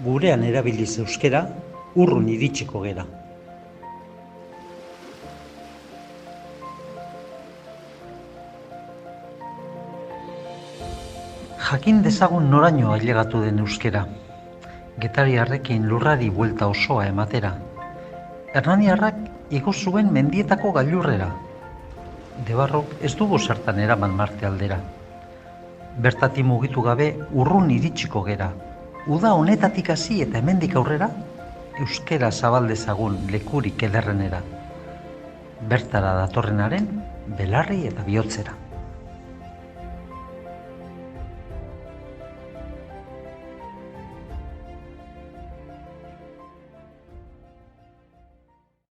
gurean erabiliz euskera, urrun iritsiko gera. Jakin dezagun noraino ailegatu den euskera. Getariarrekin lurrari buelta osoa ematera. Hernaniarrak igo zuen mendietako gailurrera. Debarrok ez dugu zertan eraman Marte aldera. Bertatik mugitu gabe urrun iritsiko gera. Uda honetatik hasi eta hemendik aurrera, euskera zabaldezagun lekurik ederrenera. Bertara datorrenaren belarri eta bihotzera.